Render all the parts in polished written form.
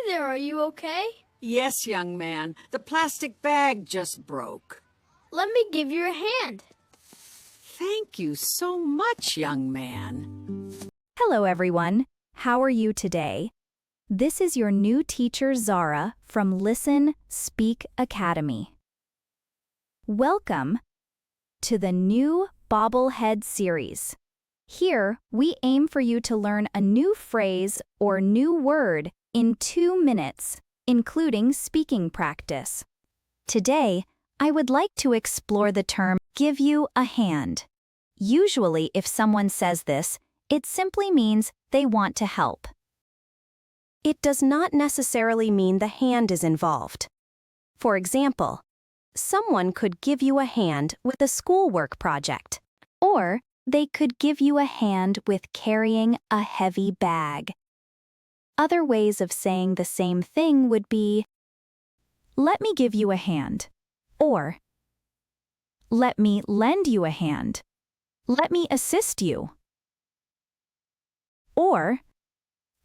there, are you okay? Yes, young man. The plastic bag just broke. Let me give you a hand. Thank you so much, young man. Hello, everyone. How are you today? This is your new teacher, Zara, from Listen, Speak Academy. Welcome to the new Bobblehead series. Here, we aim for you to learn a new phrase or new word in 2 minutes, including speaking practice. Today, I would like to explore the term give you a hand. Usually, if someone says this, it simply means they want to help. It does not necessarily mean the hand is involved. For example, someone could give you a hand with a schoolwork project, or they could give you a hand with carrying a heavy bag. Other ways of saying the same thing would be, let me give you a hand, or let me lend you a hand, let me assist you, or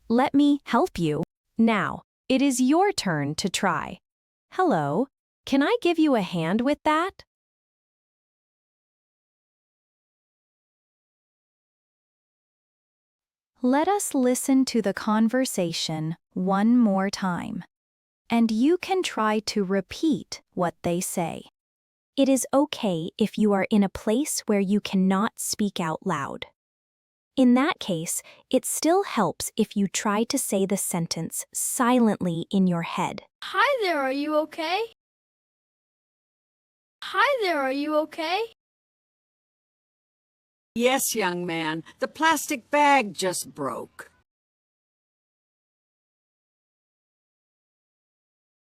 let me help you. Now, it is your turn to try. Hello, can I give you a hand with that? Let us listen to the conversation one more time, and you can try to repeat what they say. It is okay if you are in a place where you cannot speak out loud. In that case, it still helps if you try to say the sentence silently in your head. Hi there, are you okay? Hi there, are you okay? Yes, young man. The plastic bag just broke.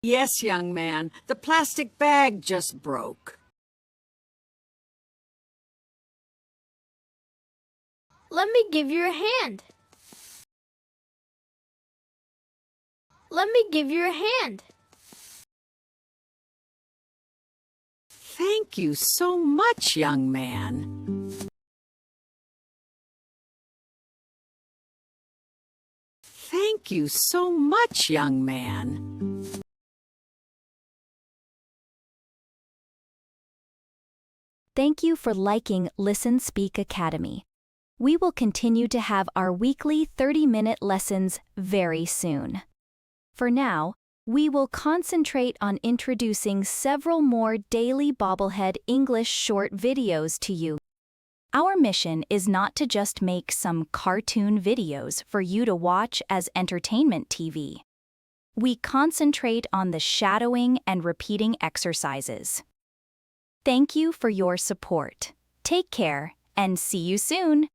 Yes, young man. The plastic bag just broke. Let me give you a hand. Let me give you a hand. Thank you so much, young man. Thank you so much, young man. Thank you for liking Listen Speak Academy. We will continue to have our weekly 30-minute lessons very soon. For now, we will concentrate on introducing several more daily Bobblehead English short videos to you. Our mission is not to just make some cartoon videos for you to watch as entertainment TV. We concentrate on the shadowing and repeating exercises. Thank you for your support. Take care and see you soon!